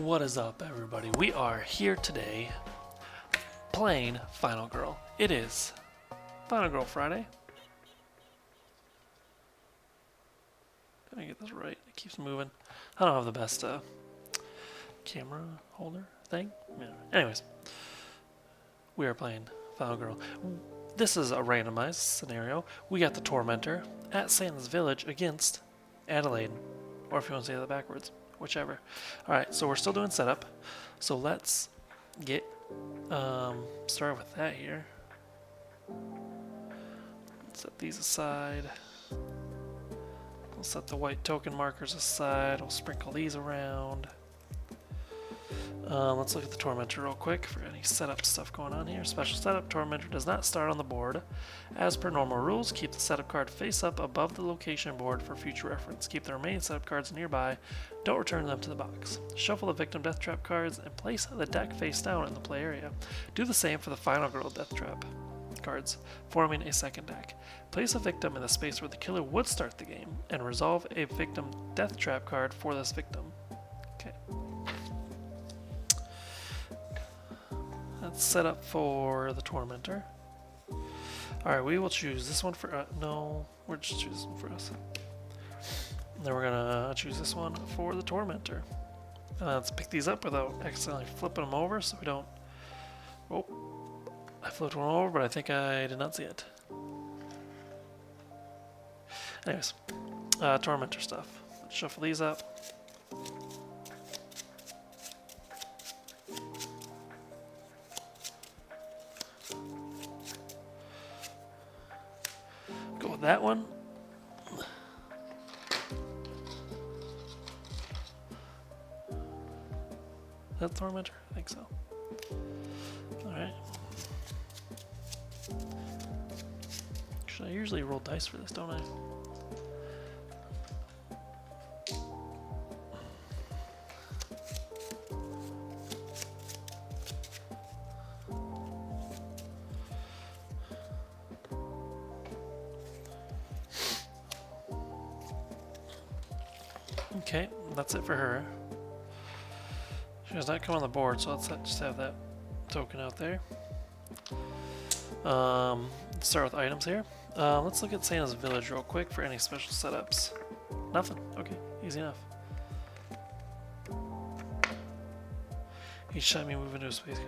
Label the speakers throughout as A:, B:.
A: What is up, everybody? We are here today playing Final Girl. It is Final Girl Friday. Can I get this right? It keeps moving. I don't have the best camera holder thing. Yeah. Anyways, we are playing Final Girl. This is a randomized scenario. We got the Tormentor at Santa's Village against Adelaide, or if you want to say that backwards. Whichever. Alright, so we're still doing setup. So let's get started with that here. Set these aside. We'll set the white token markers aside. We'll sprinkle these around. Let's look at the Tormentor real quick for any setup stuff going on here. Special setup, Tormentor does not start on the board. As per normal rules, keep the setup card face up above the location board for future reference. Keep the remaining setup cards nearby. Don't return them to the box. Shuffle the victim death trap cards and place the deck face down in the play area. Do the same for the Final Girl death trap cards, forming a second deck. Place a victim in the space where the killer would start the game and resolve a victim death trap card for this victim. Okay. That's set up for the Tormentor. Alright, we will choose this one for... no, we're just choosing this one for us. And then we're gonna choose this one for the Tormentor. Let's pick these up without accidentally flipping them over so we don't... Oh, I flipped one over, but I think I did not see it. Anyways, Tormentor stuff. Let's shuffle these up. Go with that one. Is that Tormentor? I think so. Alright. Actually, I usually roll dice for this, don't I? Okay, that's it for her. She does not come on the board, so let's just have that token out there. Let's start with items here. Let's look at Santa's Village real quick for any special setups. Nothing. Okay, easy enough. Each time you move into a space.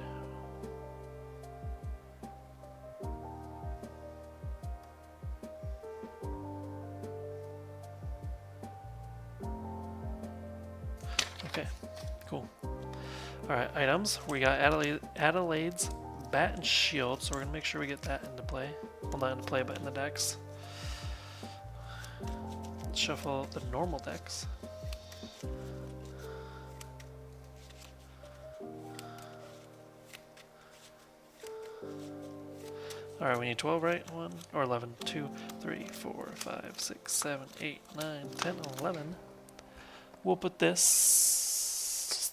A: Okay, cool. Alright, items. We got Adelaide's Bat and Shield, so we're going to make sure we get that into play. Well, not into play, but in the decks. Let's shuffle the normal decks. Alright, we need 12, right? 1 or 11. 2, 3, 4, 5, 6, 7, 8, 9, 10, 11. We'll put this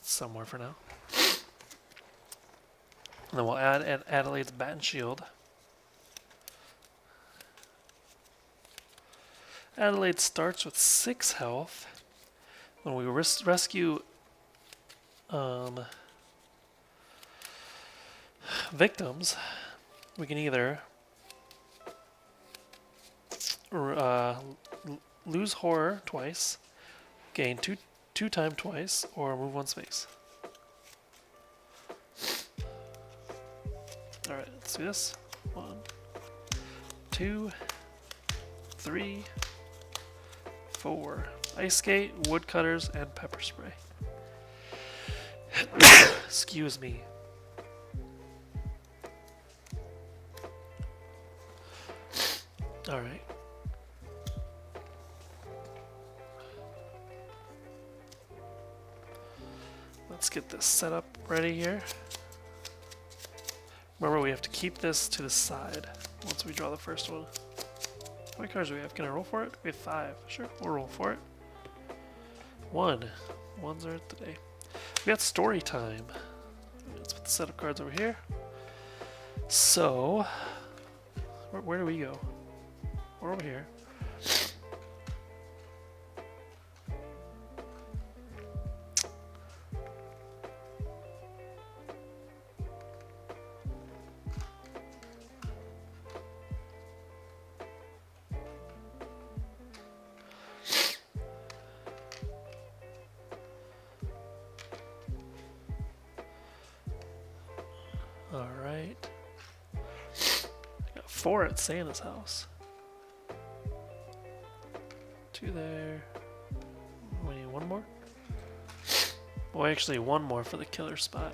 A: somewhere for now. And then we'll add Adelaide's Bat and Shield. Adelaide starts with 6 health. When we rescue victims, we can either lose horror twice, gain two time twice, or move 1 space. Alright, let's do this. 1, 2, 3, 4. Ice skate, woodcutters, and pepper spray. Excuse me. Alright. Let's get this set up ready here. Remember, we have to keep this to the side once we draw the first one. How many cards do we have? Can I roll for it? We have 5. Sure, we'll roll for it. 1. 1s are today. We got story time. Let's put the set of cards over here. So, where do we go? We're over here. right. I got 4 at Santa's house. 2 there. We need 1 more? Well, actually 1 more for the killer spot.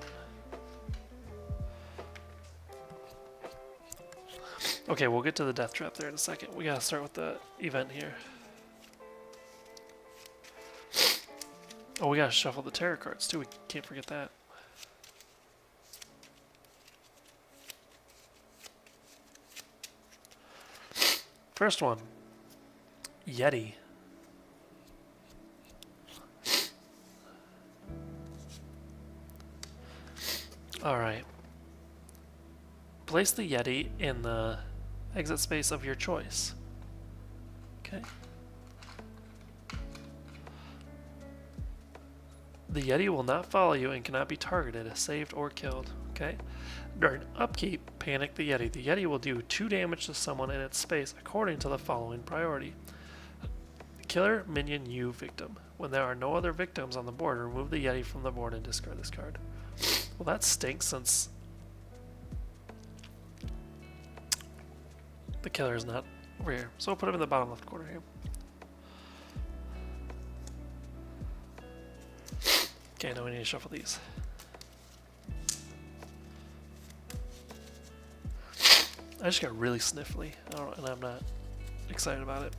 A: Okay, we'll get to the death trap there in a second. We gotta start with the event here. Oh, we gotta shuffle the tarot cards too. We can't forget that. First one. Yeti. Alright. Place the Yeti in the exit space of your choice. Okay. The Yeti will not follow you and cannot be targeted, saved, or killed. Okay. During upkeep, panic the Yeti. The Yeti will do 2 damage to someone in its space according to the following priority. Killer, minion, you, victim. When there are no other victims on the board, remove the Yeti from the board and discard this card. Well, that stinks since the killer is not over here. So we'll put him in the bottom left corner here. Okay, now we need to shuffle these. I just got really sniffly, and I'm not excited about it.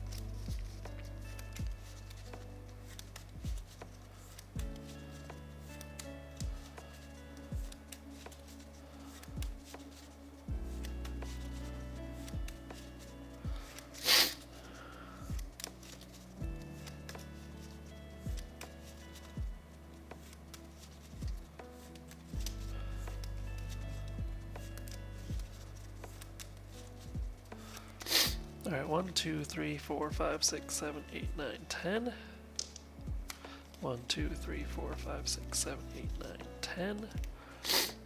A: Alright, 1, 2, 3, 4, 5, 6, 7, 8, 9, 10. 1, 2, 3, 4, 5, 6, 7, 8, 9, 10.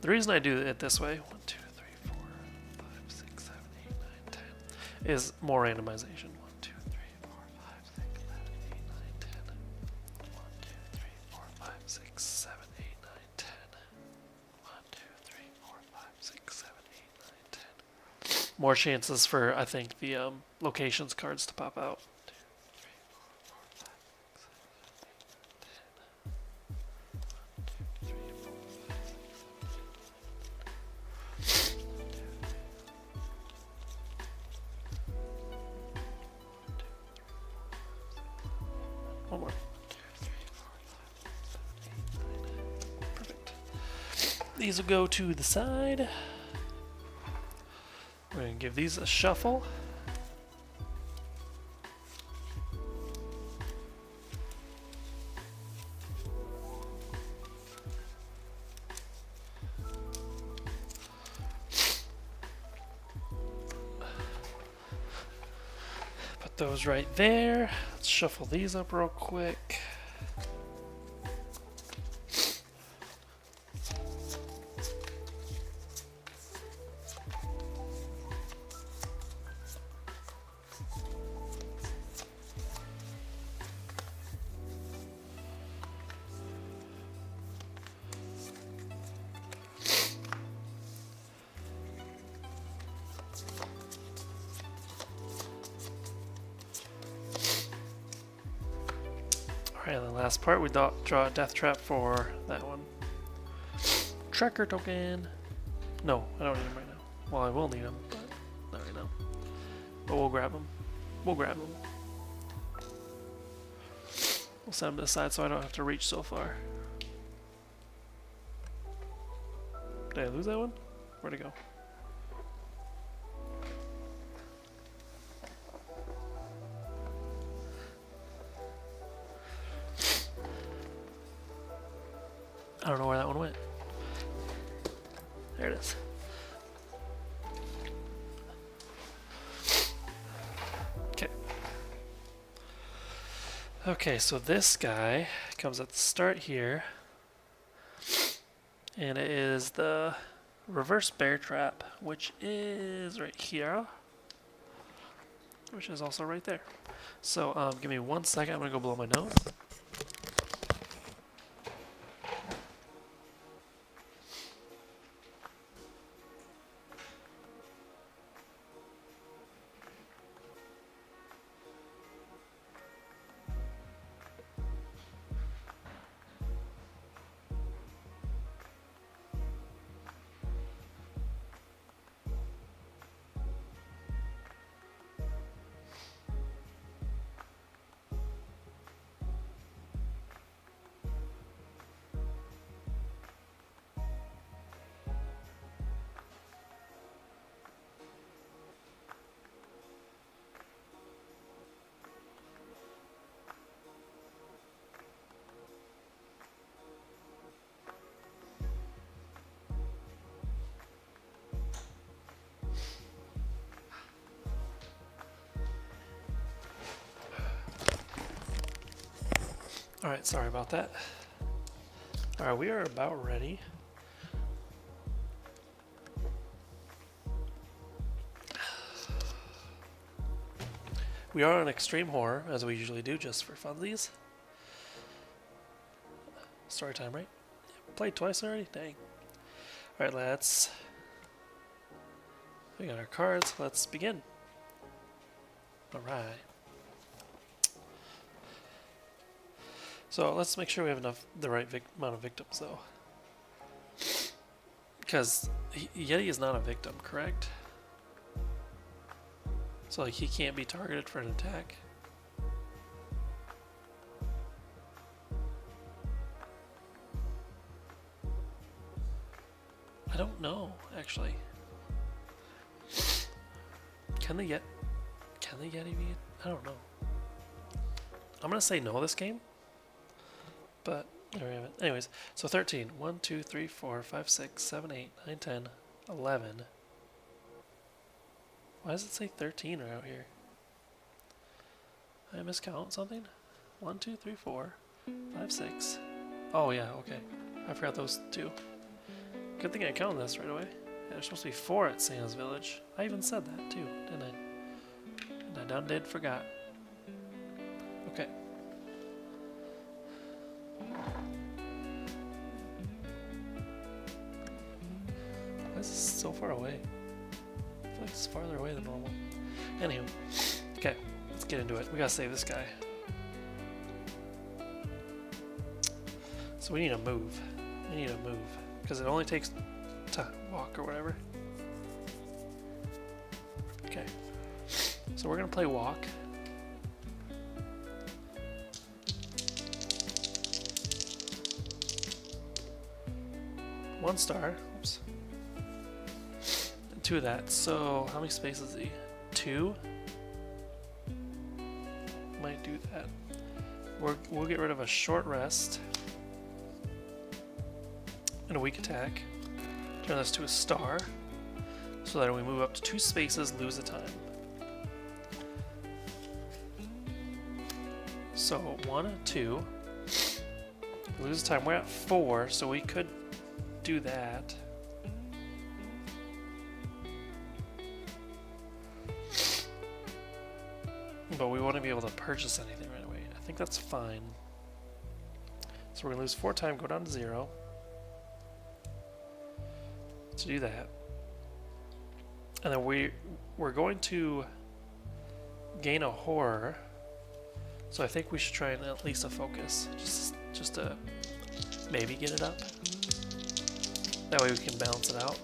A: The reason I do it this way, 1, 2, 3, 4, 5, 6, 7, 8, 9, 10, is more randomization. 1, 2, 3, 4, 5, 6, 7, 8, 9, 10. 1, 2, 3, 4, 5, 6, 7, 8, 9, 10. 1, 2, 3, 4, 5, 6, 7, 8, 9, 10. More chances for, I think, the locations cards to pop out. 2, 3, 4, 5, 6, 7, 8, 9, 10. 1, 2, 3, 4, 5, 6, 7, 8, 9, 10. 1 more. 1, 2, 3, 4, 5, 6, 7, 8, 9. Perfect. These will go to the side. We're going to give these a shuffle. Put those right there. Let's shuffle these up real quick. Alright, the last part, we draw a death trap for that one. Tracker token. No, I don't need him right now. Well, I will need him, but not right now. But we'll grab him. We'll grab him. We'll set him to the side so I don't have to reach so far. Did I lose that one? Where'd it go? I don't know where that one went. There it is. Okay. Okay, so this guy comes at the start here. And it is the reverse bear trap, which is right here. Which is also right there. So give me 1 second, I'm gonna go blow my nose. Alright, sorry about that. Alright, we are about ready. We are on extreme horror, as we usually do, just for funsies. Story time, right? Played twice already? Dang. Alright, let's... We got our cards. Let's begin. Alright. So let's make sure we have the right amount of victims, though. Because Yeti is not a victim, correct? So like he can't be targeted for an attack. I don't know, actually. Can the Yeti be? I don't know. I'm gonna say no this game. But there we have it. Anyways, so 13. 1, 2, 3, 4, 5, 6, 7, 8, 9, 10, 11. Why does it say 13 right out here? Did I miscount something? 1, 2, 3, 4, 5, 6. Oh yeah, okay. I forgot those two. Good thing I counted this right away. Yeah, there's supposed to be 4 at Santa's Village. I even said that too, didn't I? And I done did forgot. Okay. Why is this so far away? I feel like it's farther away than normal. Anywho, okay, let's get into it. We gotta save this guy. So we need to move. We need to move. Because it only takes to walk or whatever. Okay. So we're gonna play walk. One star. Oops. And 2 of that. So how many spaces is he? 2? Might do that. We'll get rid of a short rest and a weak attack. Turn this to a star so that when we move up to 2 spaces, lose a time. So 1, 2, lose time. We're at 4, so we could do that. But we wouldn't be able to purchase anything right away. I think that's fine. So we're gonna lose 4 time, go down to 0. To do that. And then we're going to gain a horror. So I think we should try and at least a focus. Just to maybe get it up. That way we can balance it out.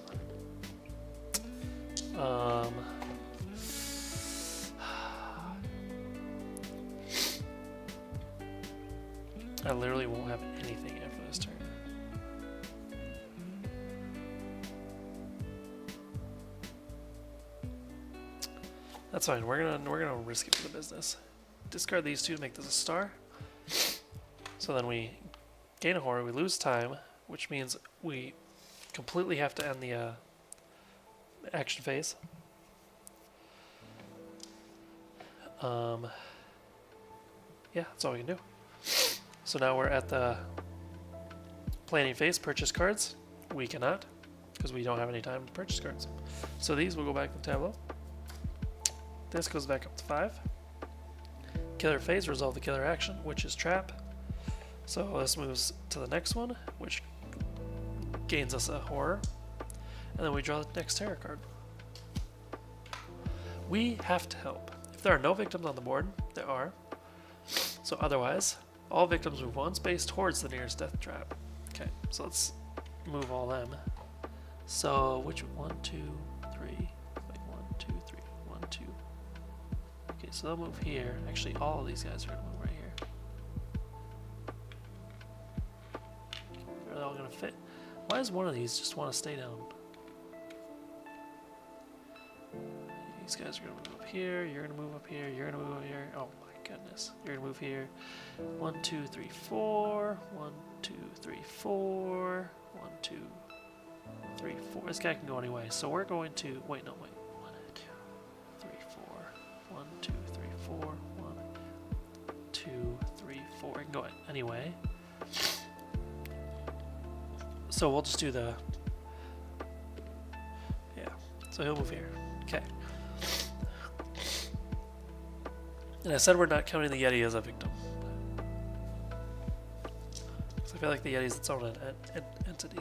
A: I literally won't have anything after this turn. That's fine. We're gonna risk it for the business. Discard these 2 to make this a star. So then we gain a horror. We lose time, which means we completely have to end the action phase. Yeah, that's all we can do. So now we're at the planning phase. Purchase cards. We cannot, because we don't have any time to purchase cards. So these will go back to the tableau. This goes back up to 5. Killer phase, resolve the killer action, which is trap. So this moves to the next one, which gains us a horror. And then we draw the next terror card. We have to help. If there are no victims on the board, there are. So otherwise, all victims move 1 space towards the nearest death trap. Okay, so let's move all them. So which 1, 2, 3, wait, 1, 2, 3, 1, 2. Okay, so they'll move here. Actually, all of these guys are gonna move right here. Are they all gonna fit? Why does one of these just want to stay down? These guys are gonna move up here. You're gonna move up here. You're gonna move up here. Oh my goodness! You're gonna move here. 1, 2, 3, 4. 1, 2, 3, 4. 1, 2, 3, 4. This guy can go anyway. So we're going to wait. No, wait. 1, 2, 3, 4. 1, 2, 3, 4. 1, 2, 3, before. We can go anyway. So we'll just do the... Yeah, so he'll move here. Okay. And I said we're not counting the Yeti as a victim. So I feel like the Yeti is its own entity.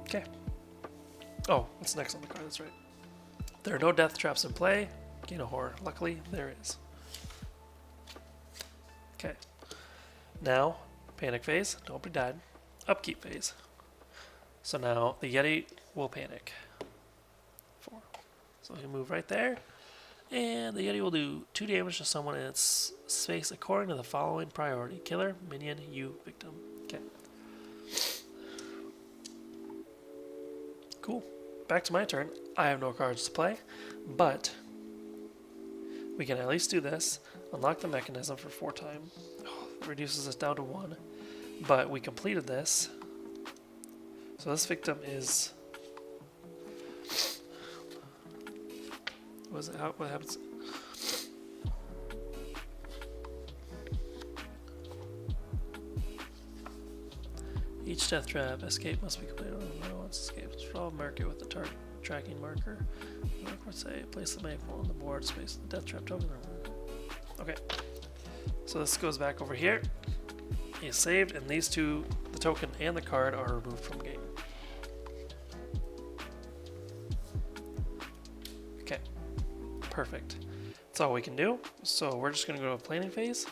A: Okay. Oh, what's next on the card? That's right. There are no death traps in play. Gain a horror. Luckily, there is. Okay. Now, panic phase. Don't be dead. Upkeep phase. So now the Yeti will panic. 4. So he'll move right there. And the Yeti will do 2 damage to someone in its space according to the following priority. Killer, minion, you, victim. Okay. Cool. Back to my turn. I have no cards to play, but we can at least do this. Unlock the mechanism for 4 times. Oh, reduces us down to 1. But we completed this. So this victim is... What happens? Each death trap escape must be completed once escapes. Draw a marker with the target tracking marker. Say place the maple on the board space the death trap token. Okay. So this goes back over here. He's saved, and these two, the token and the card, are removed from game. Okay. Perfect. That's all we can do. So we're just going to go to a planning phase.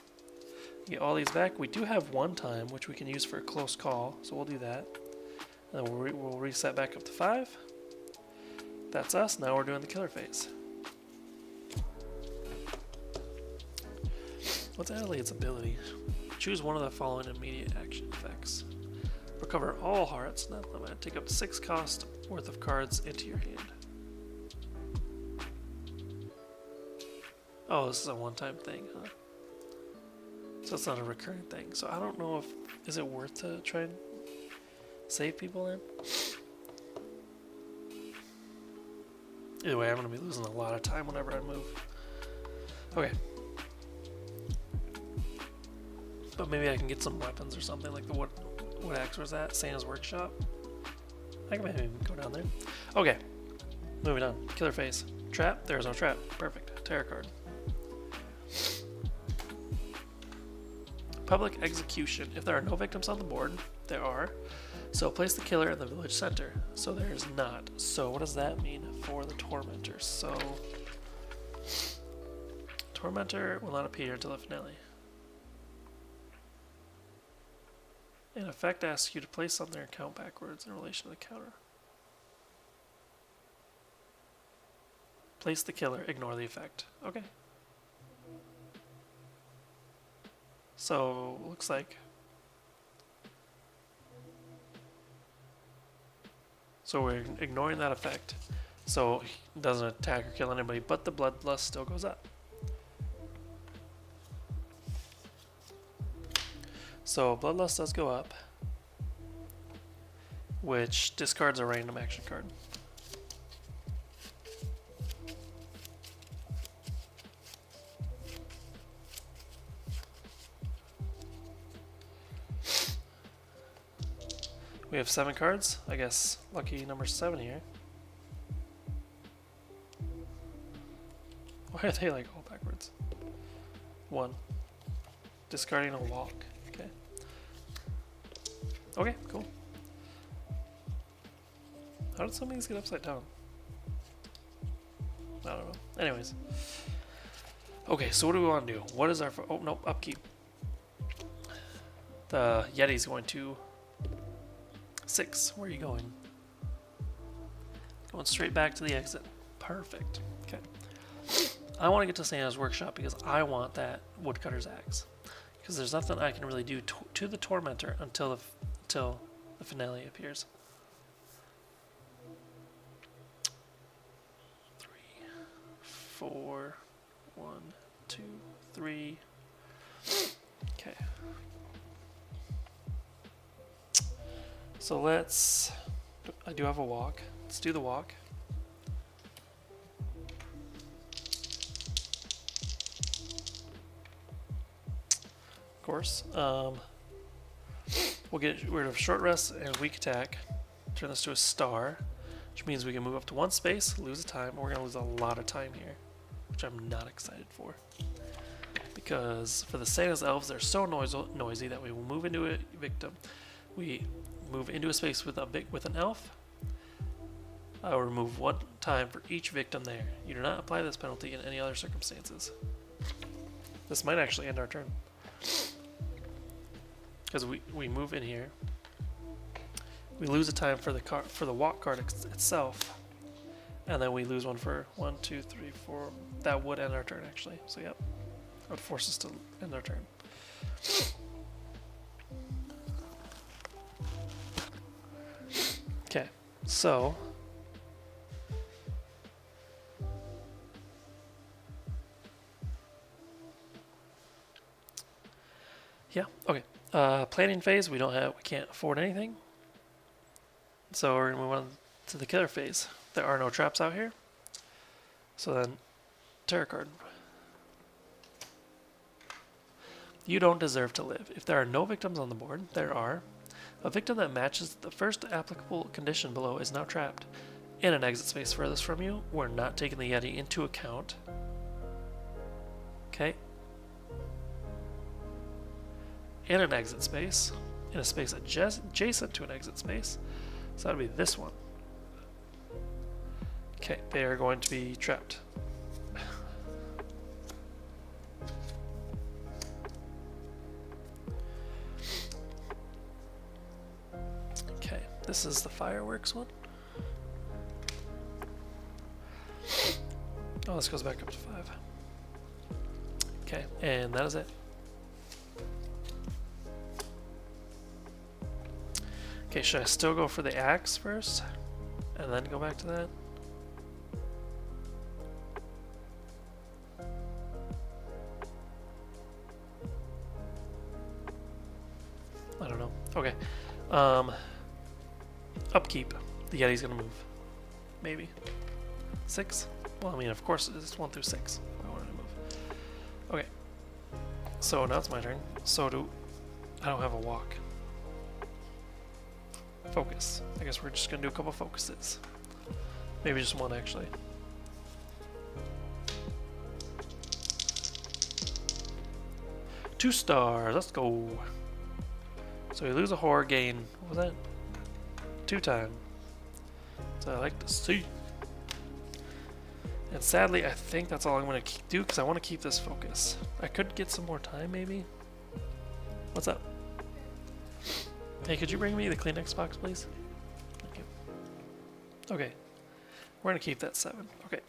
A: Get all these back. We do have 1 time, which we can use for a close call, so we'll do that. And then we'll reset back up to 5. That's us. Now we're doing the killer phase. What's Adelaide's ability? Choose one of the following immediate action effects. Recover all hearts, not limited. Take up 6 cost worth of cards into your hand. Oh, this is a one-time thing, huh? So it's not a recurring thing. So I don't know if... Is it worth to try and save people then? Either way, I'm going to be losing a lot of time whenever I move. Okay. But maybe I can get some weapons or something, like the what axe was that? Santa's Workshop? I can maybe go down there. Okay. Moving on. Killer phase. Trap? There's no trap. Perfect. Tarot card. Public execution. If there are no victims on the board, there are. So place the killer in the village center. So there is not. So what does that mean for the Tormentor? So Tormentor will not appear until the finale. In effect, asks you to place something or count backwards in relation to the counter. Place the killer. Ignore the effect. Okay. So, looks like... So we're ignoring that effect. So he doesn't attack or kill anybody, but the bloodlust still goes up. So bloodlust does go up, which discards a random action card. We have 7 cards. I guess lucky number 7 here. Why are they like all backwards? 1. Discarding a walk. Okay. Okay, cool. How did some of these get upside down? I don't know. Anyways. Okay, so what do we want to do? What is our... Oh, no, upkeep. The Yeti's going to... 6. Where are you going? Going straight back to the exit. Perfect. Okay. I want to get to Santa's Workshop because I want that woodcutter's axe. Because there's nothing I can really do to the Tormentor until the finale appears. 3, 4, 1, 2, 3. Okay. So let's... I do have a walk. Let's do the walk. course. We'll get rid of short rest and weak attack. Turn this to a star, which means we can move up to 1 space, lose a time. We're going to lose a lot of time here, which I'm not excited for. Because for the Santa's elves, they're so noisy that we will move into a victim. We move into a space with an elf. I will remove 1 time for each victim there. You do not apply this penalty in any other circumstances. This might actually end our turn. Because we move in here. We lose a time for the walk card itself. And then we lose 1 for 1, 2, 3, 4. That would end our turn actually. So yep. That would force us to end our turn. Okay, so yeah, okay. Planning phase, we can't afford anything. So we're gonna move on to the killer phase. There are no traps out here. So then, tarot card. You don't deserve to live. If there are no victims on the board, there are. A victim that matches the first applicable condition below is now trapped. In an exit space furthest from you, we're not taking the Yeti into account. Okay. In an exit space, in a space adjacent to an exit space, so that'd be this one. Okay, they are going to be trapped. Okay, this is the fireworks one. Oh, this goes back up to 5. Okay, and that is it. Okay, should I still go for the axe first? And then go back to that? I don't know. Okay. Upkeep. The Yeti's gonna move. Maybe. 6? Well, I mean, of course, it's 1 through 6. I wanted to move. Okay. So now it's my turn. I don't have a walk. Focus. I guess we're just gonna do a couple focuses. Maybe just 1 actually. Two stars. Let's go. So we lose a horror, gain. What was that? 2 time. So I like to see. And sadly, I think that's all I'm gonna do because I want to keep this focus. I could get some more time, maybe. What's up? Hey, could you bring me the Kleenex box, please? Thank you. Okay. We're going to keep that 7. Okay.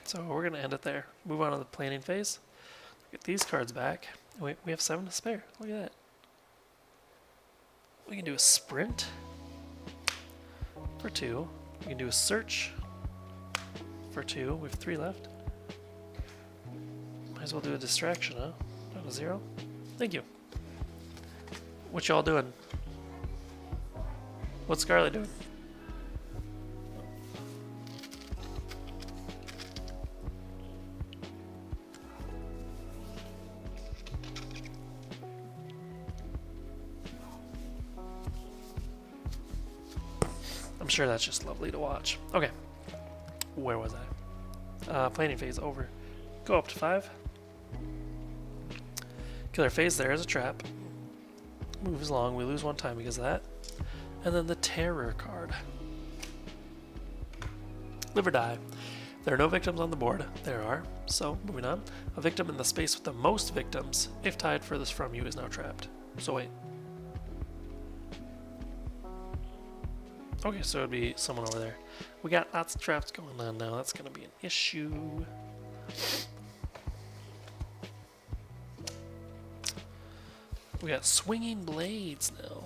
A: So we're going to end it there. Move on to the planning phase. Get these cards back. We have 7 to spare. Look at that. We can do a sprint for 2. We can do a search for 2. We have 3 left. Might as well do a distraction, huh? Down to 0. Thank you. What y'all doing? What's Scarlet doing? I'm sure that's just lovely to watch. Okay. Where was I? Planning phase over. Go up to 5. Killer phase, there is a trap. Moves along, we lose 1 time because of that. And then the terror card. Live or die. There are no victims on the board. There are. So, moving on. A victim in the space with the most victims, if tied furthest from you, is now trapped. So wait. Okay, so it'd be someone over there. We got lots of traps going on now. That's going to be an issue. We got swinging blades now.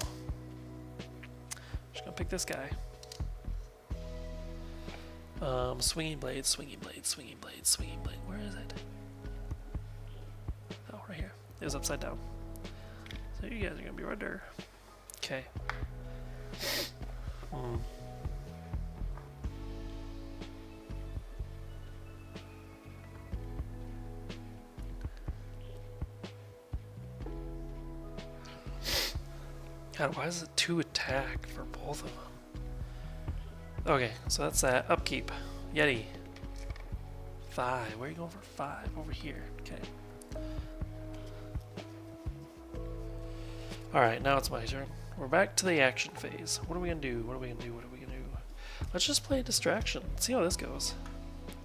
A: Just gonna pick this guy. Swinging blade, swinging blade, swinging blade, swinging blade. Where is it? Oh, right here. It was upside down. So you guys are gonna be right there. Okay. God, why is it 2 attack for both of them? Okay, so that's that. Upkeep. Yeti. 5. Where are you going for 5? Over here. Okay. Alright, now it's my turn. We're back to the action phase. What are we gonna do? What are we gonna do? What are we gonna do? Let's just play a distraction. Let's see how this goes.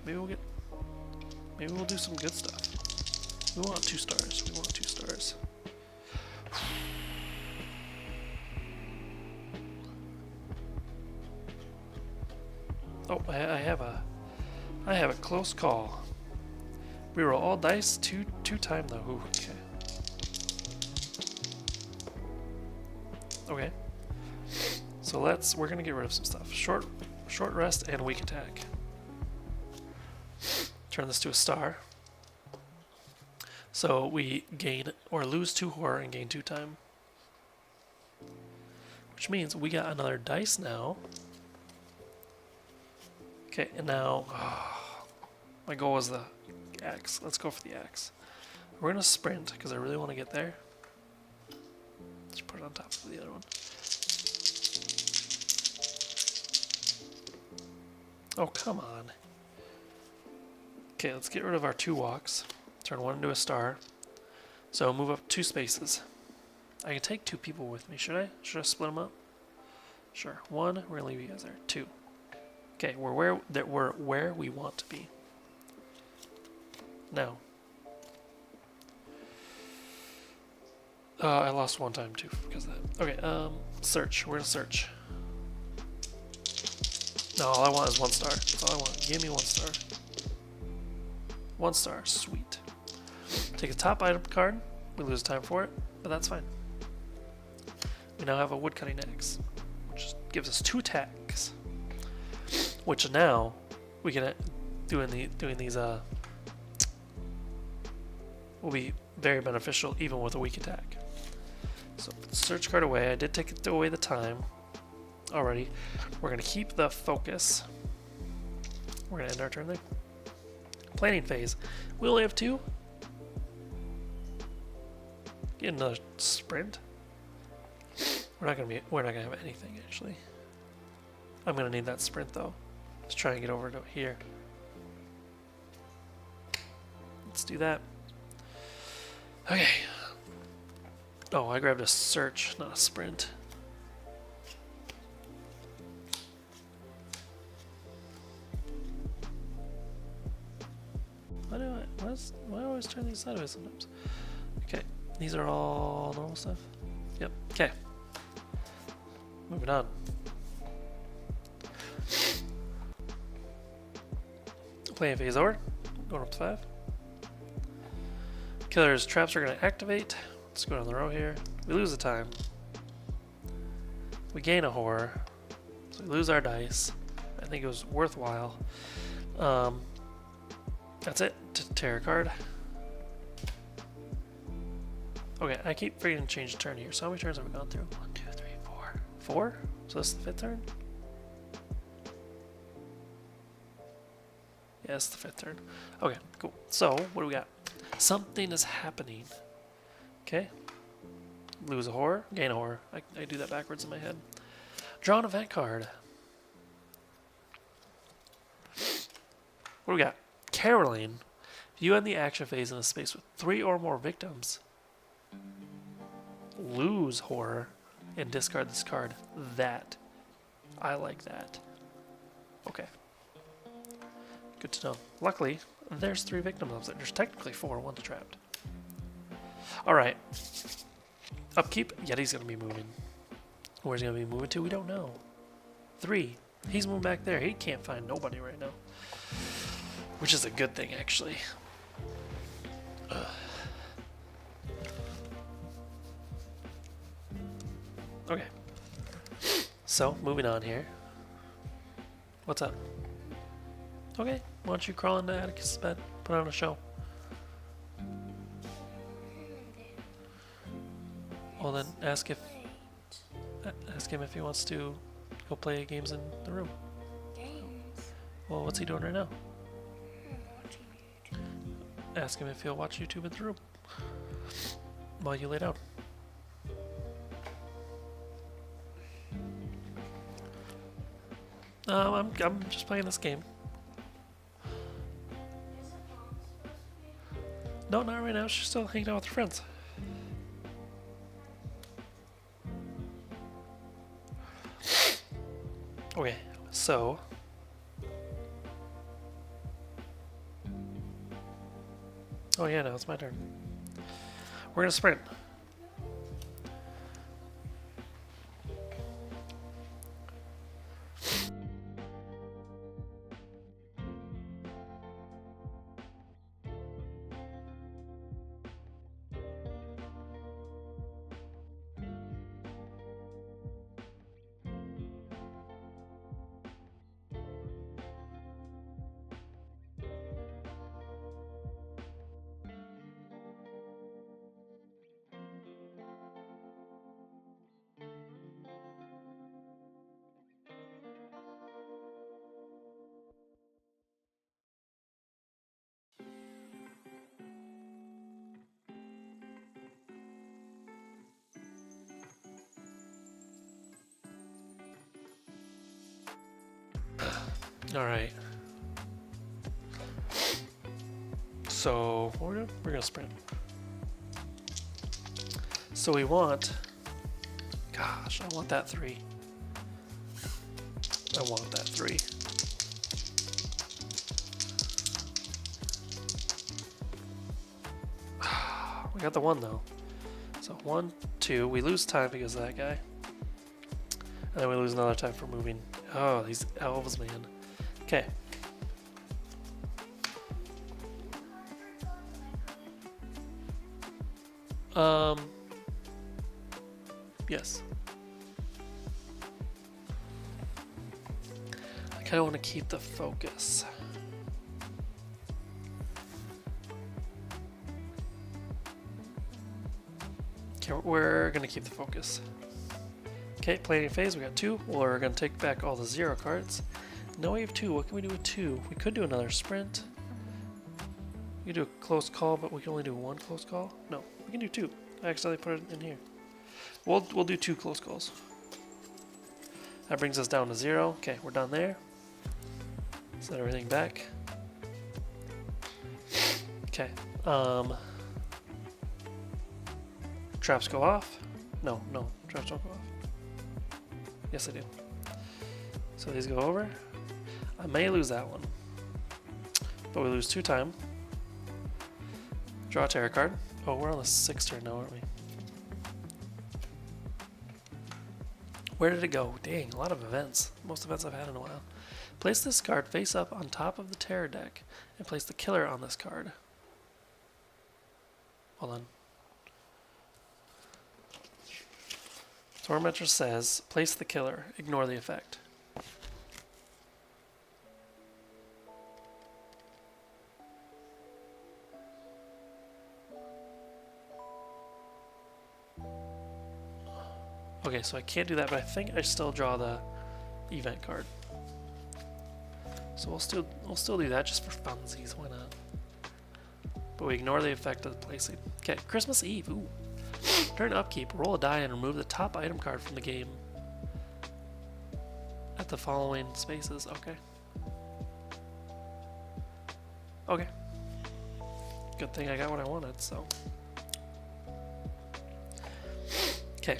A: Maybe we'll do some good stuff. We want 2 stars. We want 2 stars. Oh, I have a close call. We roll all dice two time though. Ooh, okay. Okay. So we're gonna get rid of some stuff. Short rest and weak attack. Turn this to a star. So we gain or lose 2 horror and gain 2 time. Which means we got another dice now. Okay, and now my goal was the axe. Let's go for the axe. We're gonna sprint because I really want to get there. Let's put it on top of the other one. Oh, come on. Okay, let's get rid of our 2 walks. Turn 1 into a star. So move up 2 spaces. I can take 2 people with me, should I? Should I split them up? Sure. 1, we're gonna leave you guys there. 2. Okay, we're where we want to be. Now. I lost 1 time too because of that. Okay, search. We're gonna search. No, all I want is 1 star. That's all I want. Give me 1 star. 1 star, sweet. Take a top item card. We lose time for it, but that's fine. We now have a woodcutting axe, which gives us 2 attacks. Which now we can doing these will be very beneficial even with a weak attack. So put the search card away. I did take away the time already. We're gonna keep the focus. We're gonna end our turn there. Planning phase. We only have 2. Get another sprint. We're not gonna have anything actually. I'm gonna need that sprint though. Let's try and get over to here. Let's do that. Okay. Oh, I grabbed a search, not a sprint. Why do I always turn these sideways sometimes? Okay, these are all normal stuff. Yep. Okay. Moving on. Playing phase over. Going up to 5. Killer's traps are going to activate. Let's go down the row here. We lose the time. We gain a horror. So we lose our dice. I think it was worthwhile. That's it. Tear a card. Okay, I keep forgetting to change the turn here. So how many turns have we gone through? 1, 2, 3, 4. 4? So this is the 5th turn? Yeah, it's the 5th turn. Okay, cool. So, what do we got? Something is happening. Okay. Lose a horror, gain a horror. I do that backwards in my head. Draw an event card. What do we got? Caroling. If you end the action phase in a space with 3 or more victims, lose horror and discard this card. That. I like that. Okay. Good to know. Luckily, there's 3 victims of it. There's technically 4, 1's trapped. Alright. Upkeep. Yeti's gonna be moving. Where's he gonna be moving to? We don't know. 3. He's moving back there. He can't find nobody right now. Which is a good thing, actually. Okay. So, moving on here. What's up? Okay, why don't you crawl into Atticus' bed, put on a show. Well then, ask him if he wants to go play games in the room.
B: Games?
A: Well, what's he doing right now?
B: Watching YouTube.
A: Ask him if he'll watch YouTube in the room while you lay down. I'm just playing this game. No, not right now. She's still hanging out with her friends. Okay, so oh yeah, now it's my turn. We're gonna sprint. All right. So we're gonna sprint. So we want. Gosh, I want that 3. I want that 3. We got the 1 though. So 1, 2. We lose time because of that guy. And then we lose another time for moving. Oh, these elves, man. Okay. Yes. I kind of want to keep the focus. Okay, we're going to keep the focus. Okay, planning phase, we got 2. We're going to take back all the 0 cards. Now we have 2. What can we do with 2? We could do another sprint. We could do a close call, but we can only do 1 close call. No, we can do 2. I accidentally put it in here. We'll do 2 close calls. That brings us down to 0. Okay, we're done there. Set everything back. Okay. Traps go off. No, traps don't go off. Yes, I do. So these go over. I may lose that one, but we lose 2 time. Draw a terror card. Oh, we're on the 6th turn now, aren't we? Where did it go? Dang, a lot of events. Most events I've had in a while. Place this card face up on top of the terror deck and place the killer on this card. Hold on. Tormentor says, place the killer, ignore the effect. Okay, so I can't do that, but I think I still draw the event card. So we'll still do that just for funsies, why not? But we ignore the effect of the placing. Okay, Christmas Eve, ooh. During upkeep, roll a die and remove the top item card from the game at the following spaces. Okay. Okay. Good thing I got what I wanted, so. Okay.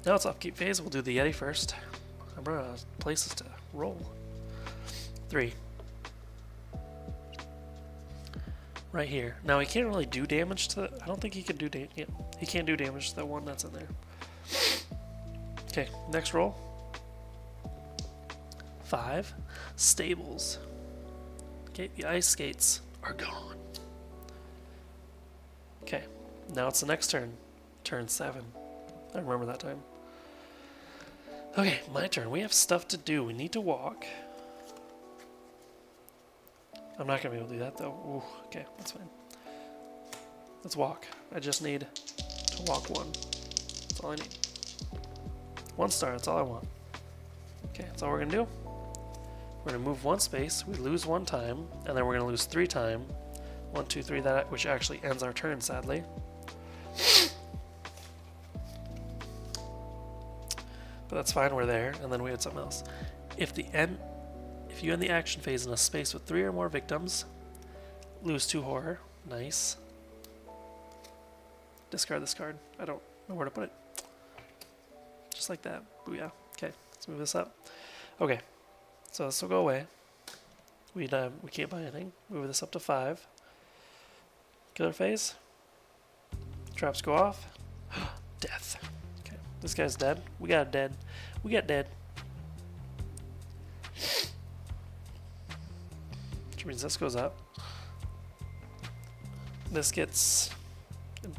A: Now it's upkeep phase. We'll do the Yeti first. I'm running out of places to roll. 3. Right here. Now he can't really do damage to. I don't think he can do damage. Yeah, he can't do damage to that one that's in there. Okay, next roll. 5. Stables. Okay, the ice skates are gone. Okay, now it's the next turn. Turn 7. I remember that time. Okay, my turn. We have stuff to do. We need to walk. I'm not going to be able to do that, though. Ooh, okay, that's fine. Let's walk. I just need to walk 1. That's all I need. 1 star, that's all I want. Okay, that's all we're going to do. We're going to move 1 space. We lose 1 time, and then we're going to lose 3 time. 1, 2, 3, that, which actually ends our turn, sadly. But that's fine, we're there, and then we had something else. If the end If you end the action phase in a space with 3 or more victims, lose 2 horror. Nice. Discard this card. I don't know where to put it. Just like that. Booyah. Okay, let's move this up. Okay, so this will go away. We can't buy anything. Move this up to 5. Killer phase. Traps go off. Death. Okay, this guy's dead. We got dead. We got dead. Which means this goes up. This gets...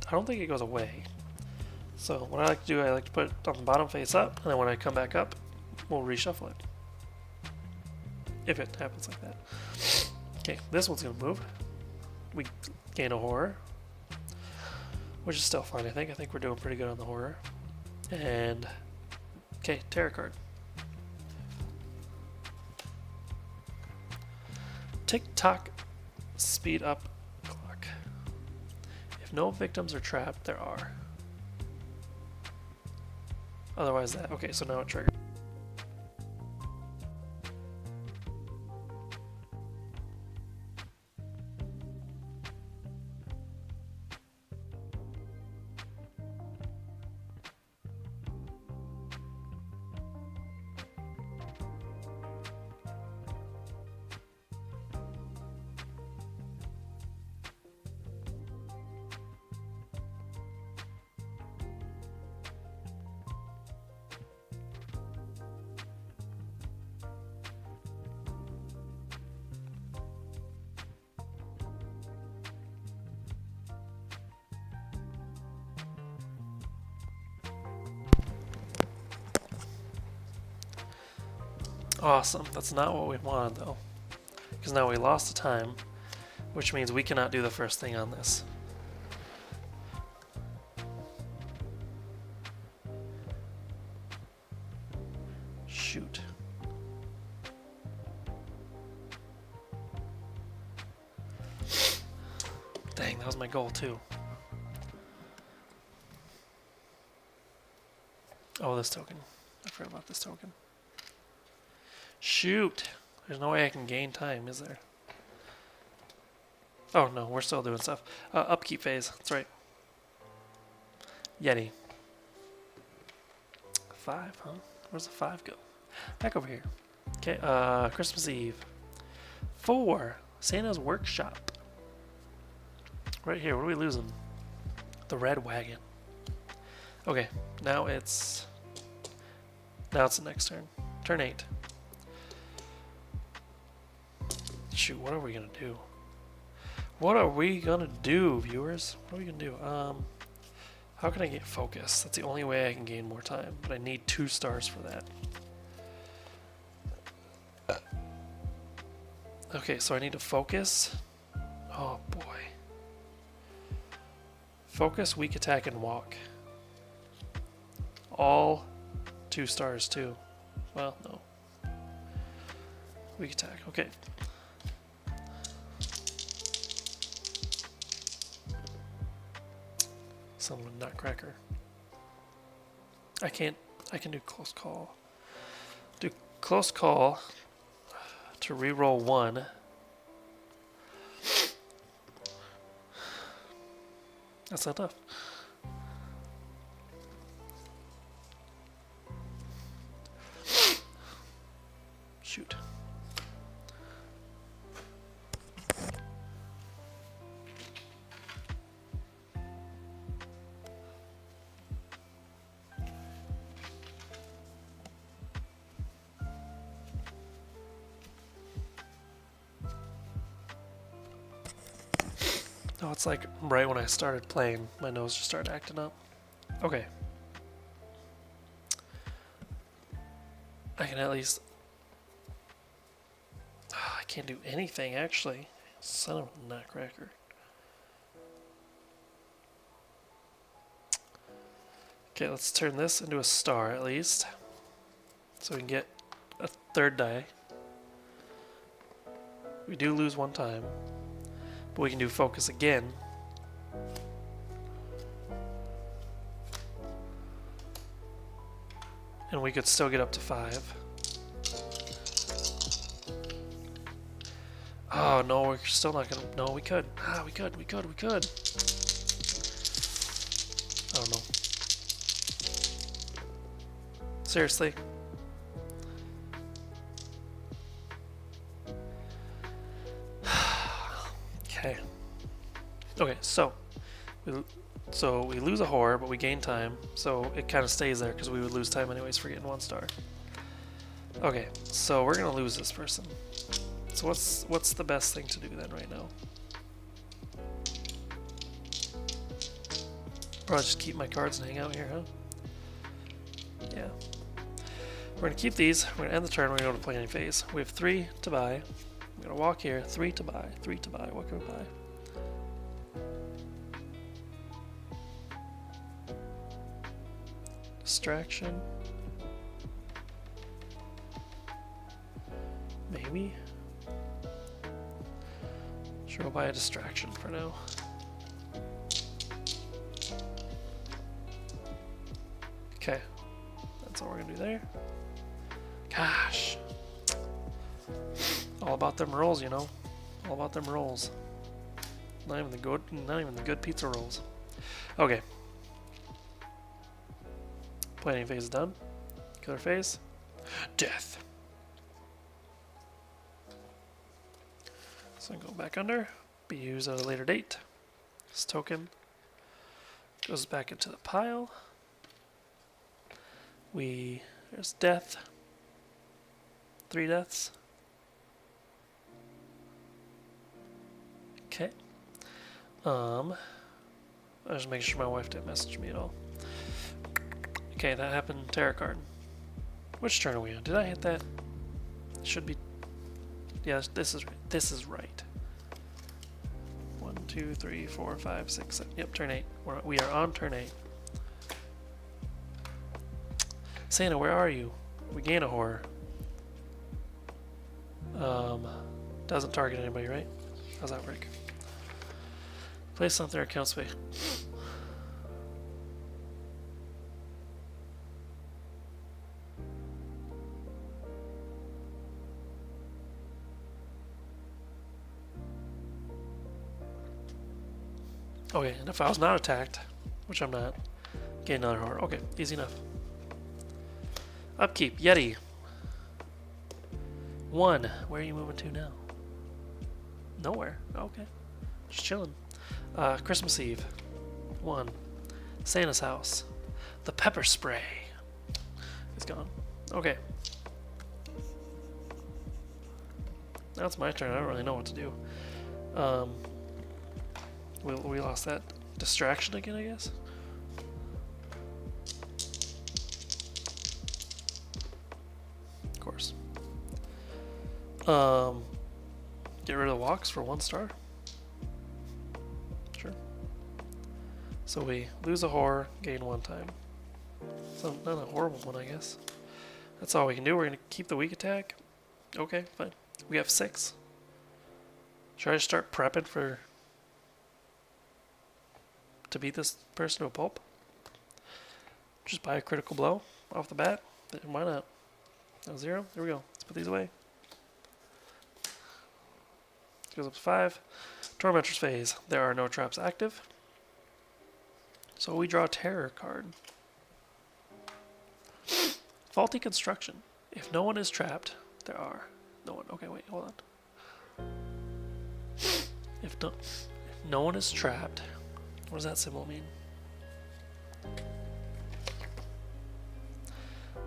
A: I don't think it goes away. So what I like to do, I like to put it on the bottom face up, and then when I come back up, we'll reshuffle it. If it happens like that. Okay, this one's gonna move. We gain a horror, which is still fine, I think. I think we're doing pretty good on the horror. And, okay, tarot card. Tick-tock, speed up clock. If no victims are trapped, there are. Otherwise that, okay, so now it triggered. Awesome. That's not what we wanted, though. Because now we lost the time, which means we cannot do the first thing on this. Shoot. Dang, that was my goal, too. Oh, this token. I forgot about this token. Shoot! There's no way I can gain time, is there? Oh no, we're still doing stuff. Upkeep phase, that's right. Yeti. 5, huh? Where's the 5 go? Back over here. Okay, Christmas Eve. 4, Santa's Workshop. Right here, what are we losing? The red wagon. Okay, now it's the next turn. Turn 8. Shoot, what are we gonna do? What are we gonna do, viewers? What are we gonna do? How can I get focus? That's the only way I can gain more time, but I need 2 stars for that. Okay, so I need to focus. Oh boy. Focus, weak attack, and walk. All 2 stars too. Well, no. Weak attack, okay. Someone nutcracker. I can do close call. Do close call to reroll 1. That's not tough. Shoot. Oh, it's like right when I started playing, my nose just started acting up. Okay. I can at least... I can't do anything, actually. Son of a nutcracker. Okay, let's turn this into a star, at least. So we can get a 3rd die. We do lose 1 time. But we can do focus again. And we could still get up to 5. Oh no, we're still not gonna. No, we could. Ah, we could. I don't know. Seriously. Okay. Okay, so we lose a whore, but we gain time, so it kind of stays there because we would lose time anyways for getting 1 star. Okay, so we're gonna lose this person. So what's the best thing to do then right now? Probably just keep my cards and hang out here, huh? Yeah. We're gonna keep these. We're gonna end the turn. We're gonna go to planning phase. We have 3 to buy. I'm gonna walk here. 3 to buy. 3 to buy. What can we buy? Distraction. Maybe. Sure, we'll buy a distraction for now. Okay, that's all we're gonna do there. Gosh, all about them rolls, you know. All about them rolls. Not even the good pizza rolls. Okay. Planning phase is done. Killer phase. Death. So go back under. Be used at a later date. This token goes back into the pile. There's death. 3 deaths. Okay. I just make sure my wife didn't message me at all. Okay, that happened. Tarot card. Which turn are we on? Did I hit that? Should be. Yes, this is right. This is right. 1, 2, 3, 4, 5, 6, 7. Yep, turn 8. We are on turn 8. Santa, where are you? We gain a horror. Doesn't target anybody, right? How's that work? Place something or account space. Okay, and if I was not attacked, which I'm not, gain another horror. Okay, easy enough. Upkeep, Yeti. 1. Where are you moving to now? Nowhere. Okay. Just chilling. Christmas Eve. 1. Santa's house. The pepper spray. It's gone. Okay. Now it's my turn. I don't really know what to do. We lost that distraction again, I guess. Of course. Get rid of the walks for 1 star. Sure. So we lose a horror, gain 1 time. So not a horrible one, I guess. That's all we can do. We're gonna keep the weak attack. Okay, fine. We have 6. Should I just start prepping to beat this person to a pulp? Just buy a critical blow off the bat? Why not? No 0? There we go. Let's put these away. Goes up to 5. Tormentor's phase. There are no traps active. So we draw a terror card. Faulty construction. If no one is trapped, there are no one. Okay, wait, hold on. If no one is trapped, what does that symbol mean?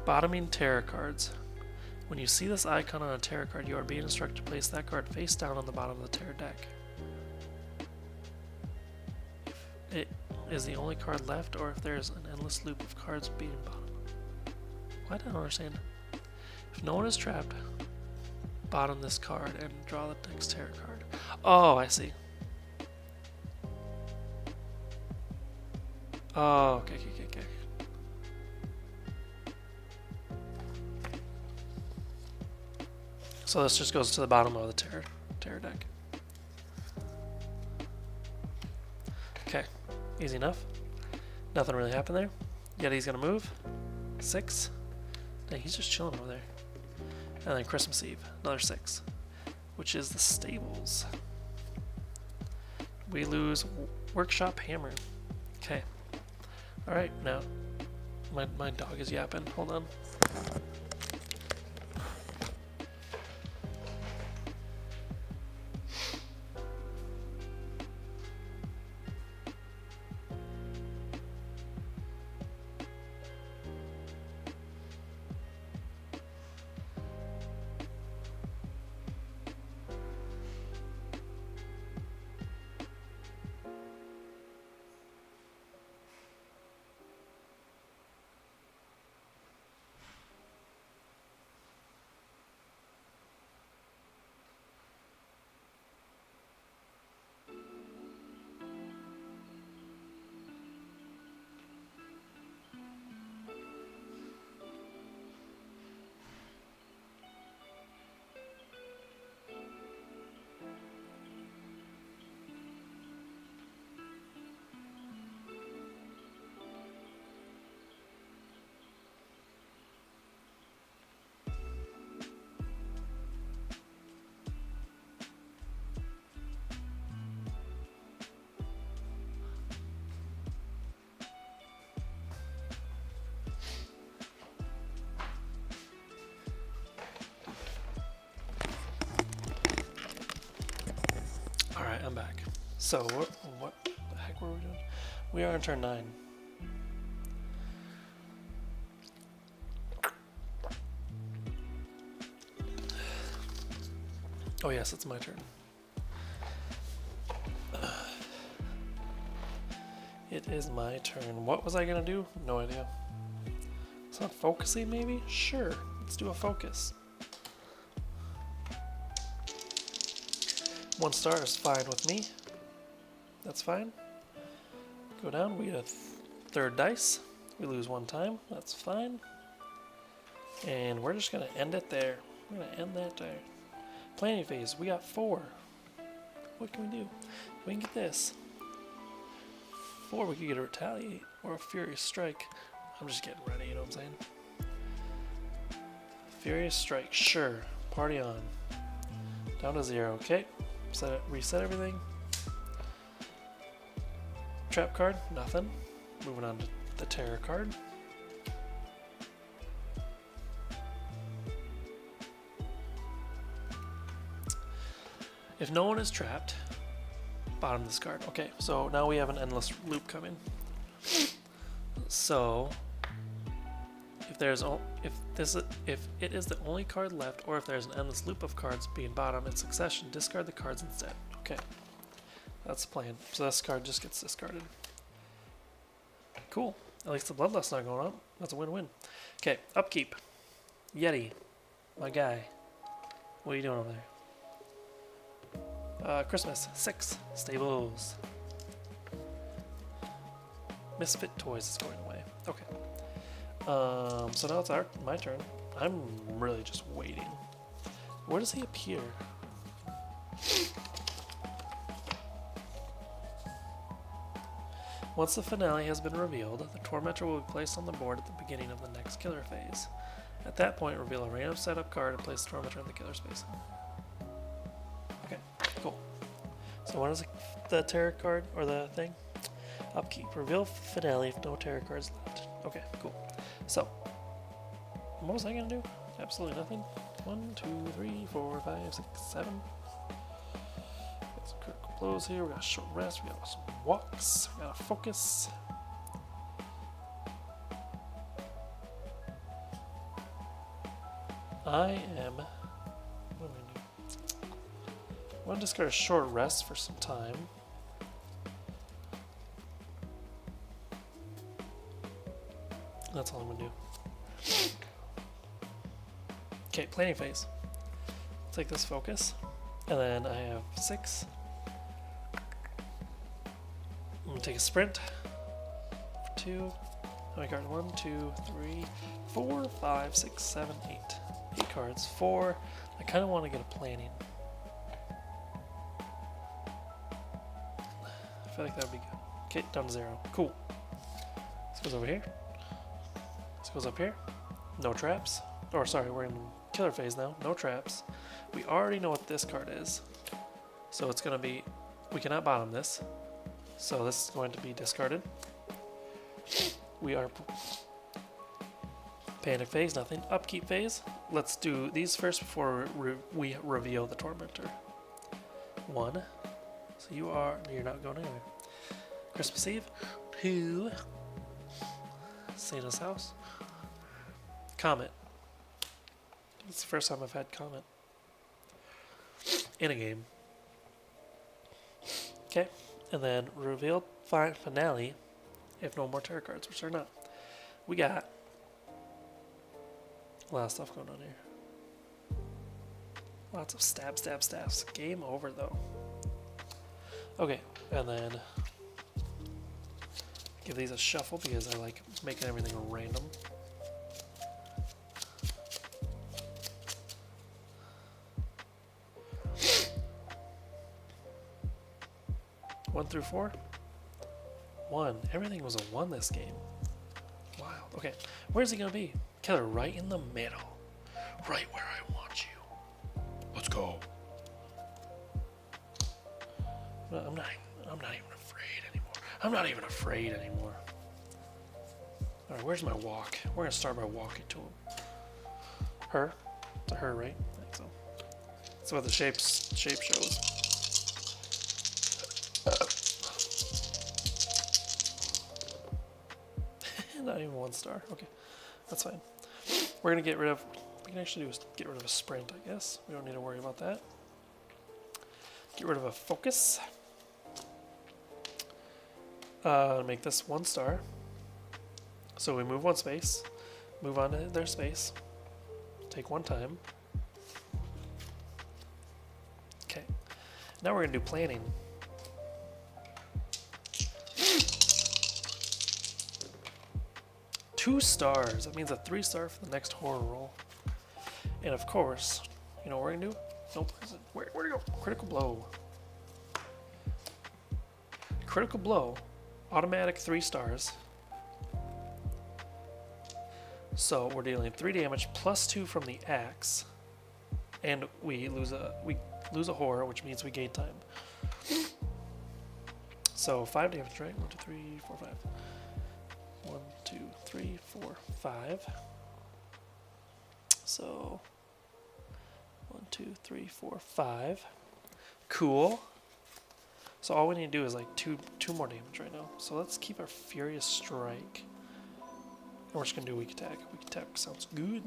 A: Bottoming tarot cards. When you see this icon on a tarot card, you are being instructed to place that card face down on the bottom of the tarot deck. If it is the only card left, or if there is an endless loop of cards being bottom. What? I don't understand. If no one is trapped, bottom this card and draw the next tarot card. Oh, I see. Oh, okay. So this just goes to the bottom of the tarot deck. Okay, easy enough. Nothing really happened there. Yeti's gonna move. 6. Dang, he's just chilling over there. And then Christmas Eve, another 6. which is the stables. We lose workshop hammer. Okay. Alright, now my dog is yapping. Hold on. Alright, I'm back. So, what the heck were we doing? We are on turn 9. Oh yes, it's my turn. It is my turn. What was I gonna do? No idea. It's not focusing, maybe? Sure, let's do a focus. 1 star is fine with me. That's fine. Go down, we get a 3rd dice. We lose 1 time, that's fine. And we're just gonna end it there. We're gonna end that there. Planning phase, we got 4. What can we do? We can get this. 4, we could get a retaliate or a furious strike. I'm just getting ready, you know what I'm saying? Furious strike, sure. Party on. Down to 0, okay. Reset everything. Trap card, nothing. Moving on to the terror card. If no one is trapped, bottom this card. Okay, so now we have an endless loop coming. So if it is the only card left, or if there's an endless loop of cards being bottom in succession, discard the cards instead. Okay, that's the plan. So this card just gets discarded. Cool. At least the bloodlust's not going up. That's a win-win. Okay, upkeep. Yeti, my guy. What are you doing over there? Christmas, 6. Stables. Misfit Toys is going away. Okay. So now it's my turn. I'm really just waiting. Where does he appear? Once the finale has been revealed, the Tormentor will be placed on the board at the beginning of the next killer phase. At that point, reveal a random setup card and place the Tormentor in the killer space. Okay, cool. So what is the terror card, or the thing? Upkeep. Reveal finale if no terror cards left. Okay, cool. So, what was I gonna do? Absolutely nothing. 1, 2, 3, 4, 5, 6, 7. Got some critical blows here. We got a short rest. We got some walks. We got a focus. I am. What am I doing? I want to discard a short rest for some time. That's all I'm gonna do. Okay, planning phase. I'll take this focus, and then I have 6. I'm gonna take a sprint for 2. I got 1, 2, 3, 4, 5, 6, 7, 8. 8 cards. 4. I kind of want to get a planning. I feel like that would be good. Okay, down to 0. Cool. This goes over here. This goes up here. No traps. Or sorry, we're in killer phase now. No traps. We already know what this card is. So it's going to be... We cannot bottom this. So this is going to be discarded. We are... Panic phase, nothing. Upkeep phase. Let's do these first before we reveal the Tormentor. 1. So you're not going anywhere. Christmas Eve. 2. Santa's house. Comet. It's the first time I've had Comet in a game. Okay, and then revealed finale if no more tarot cards, which are not. We got a lot of stuff going on here. Lots of stabs. Game over though. Okay, and then give these a shuffle because I like making everything random. One through 4? 1. Everything was a 1 this game. Wow. Okay, where's he gonna be? Killer right in the middle. Right where I want you. Let's go. I'm not even afraid anymore. I'm not even afraid anymore. Alright, where's my walk? We're gonna start by walking to him. Her? It's a her, right? I think so. That's what the shape shows. Not even 1 star. Okay, that's fine. We're gonna get rid of. We can actually get rid of a sprint, I guess. We don't need to worry about that. Get rid of a focus. Make this 1 star. So we move 1 space, move on to their space, take 1 time. Okay. Now we're gonna do planning. Two stars. That means a 3 star for the next horror roll. And of course, you know what we're gonna do? Nope. Where'd it go? Critical blow. Critical blow. Automatic 3 stars. So we're dealing 3 damage plus 2 from the axe, and we lose a horror, which means we gain time. So 5 damage, right? 1, 2, 3, 4, 5. 1, 2, 3, 4, 5. So 1, 2, 3, 4, 5. Cool. So all we need to do is like two more damage right now. So let's keep our Furious Strike. And we're just gonna do Weak Attack. Weak Attack sounds good.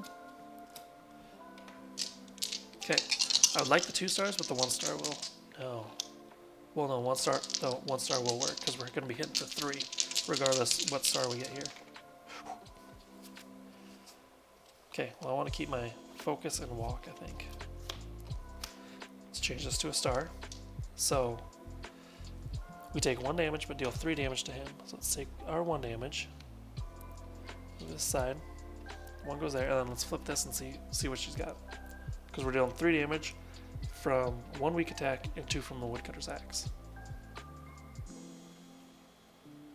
A: Okay. I would like the 2 stars, but the 1 star will. No. Well, no, 1 star. No, 1 star will work because we're gonna be hitting for 3, regardless what star we get here. Okay. Well, I want to keep my focus and walk, I think. Let's change this to a star. So we take 1 damage, but deal 3 damage to him. So let's take our 1 damage. This side. 1 goes there, and then let's flip this and see what she's got. Because we're dealing 3 damage from 1 weak attack and 2 from the woodcutter's axe.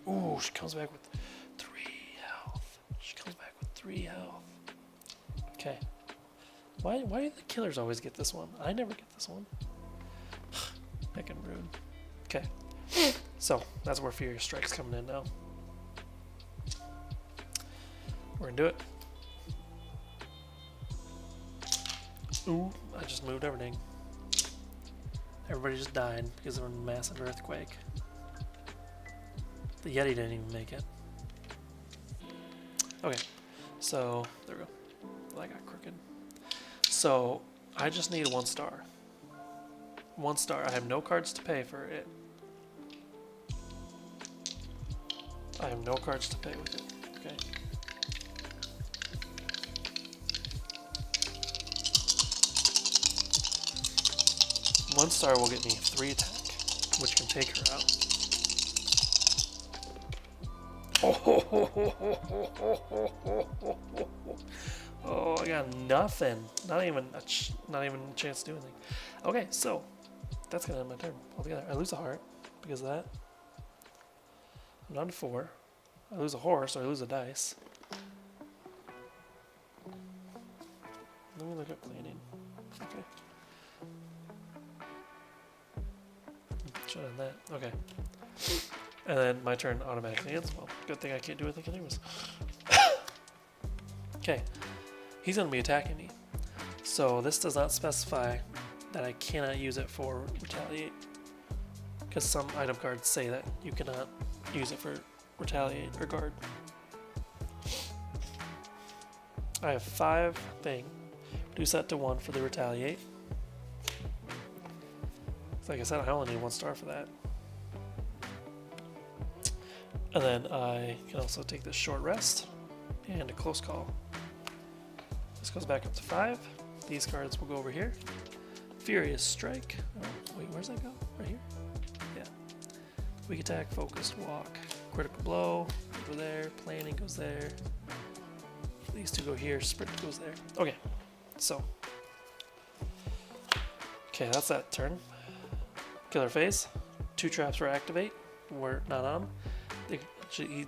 A: Ooh, she comes back with 3 health. She comes back with 3 health. Okay. Why do the killers always get this one? I never get this one. Heckin' rude. Okay. So, that's where Furious Strike's coming in now. We're gonna do it. Ooh, I just moved everything. Everybody just died because of a massive earthquake. The Yeti didn't even make it. Okay, so there we go. Well, I got crooked. So I just need a 1 star. 1 star. I have no cards to pay for it. I have no cards to pay with it. Okay. One star will get me 3 attack, which can take her out. Oh, I got nothing. Not even a chance to do anything. Okay, so that's gonna end my turn altogether. I lose a heart because of that. I'm down to 4. I lose a horse, or I lose a dice. Let me look up cleaning. Okay. Should have done that. Okay. And then my turn automatically ends. Well, good thing I can't do anything anyways. Okay. He's going to be attacking me. So this does not specify that I cannot use it for retaliate. Because some item cards say that you cannot use it for retaliate or guard. I have 5 thing. Reduce that to 1 for the retaliate. Like I said, I only need 1 star for that. And then I can also take this short rest and a close call. This goes back up to 5. These cards will go over here. Furious Strike. Oh, wait, where's that go? Right here? Yeah. Weak attack, focused walk, critical blow, go there, planning goes there. These 2 go here, sprint goes there. Okay, so. Okay, that's that turn. Killer phase. 2 traps for activate. We're not on them.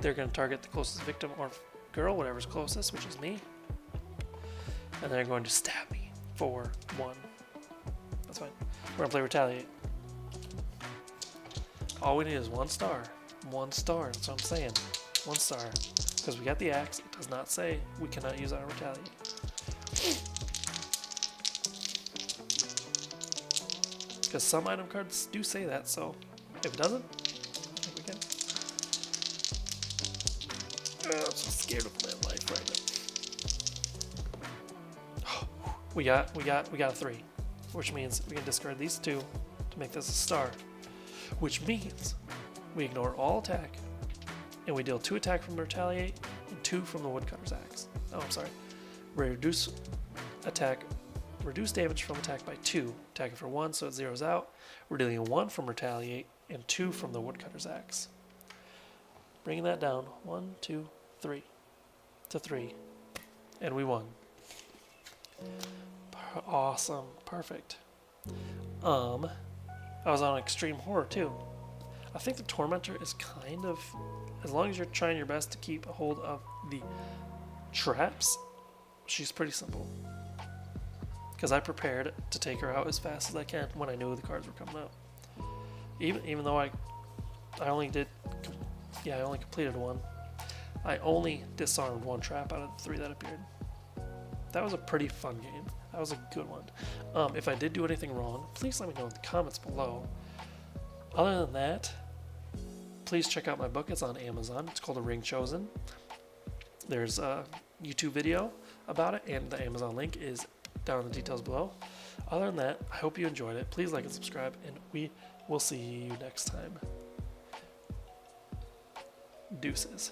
A: They're going to target the closest victim or girl, whatever's closest, which is me. And they're going to stab me for 1. That's fine. We're going to play retaliate. All we need is 1 star. 1 star. That's what I'm saying. 1 star. Because we got the axe. It does not say we cannot use our retaliate. Because some item cards do say that, so if it doesn't, I think we can. Oh, I'm so scared of my life right now. We got a 3, which means we can discard these 2 to make this a star, which means we ignore all attack, and we deal 2 attack from the retaliate and 2 from the woodcutter's axe. Oh, I'm sorry. Reduce damage from attack by 2, attacking for 1, so it zeroes out. We're dealing 1 from retaliate and 2 from the woodcutter's axe. Bringing that down, 1, 2, 3, to 3, and we won. Awesome, perfect. I was on extreme horror too. I think the Tormentor is kind of, as long as you're trying your best to keep a hold of the traps, she's pretty simple. Because I prepared to take her out as fast as I can when I knew the cards were coming out. Even though I only completed 1. I only disarmed 1 trap out of the 3 that appeared. That was a pretty fun game. That was a good one. If I did do anything wrong, please let me know in the comments below. Other than that, please check out my book. It's on Amazon. It's called A Ring Chosen. There's a YouTube video about it, and the Amazon link is down in the details below. Other than that, I hope you enjoyed it. Please like and subscribe, and we will see you next time. Deuces.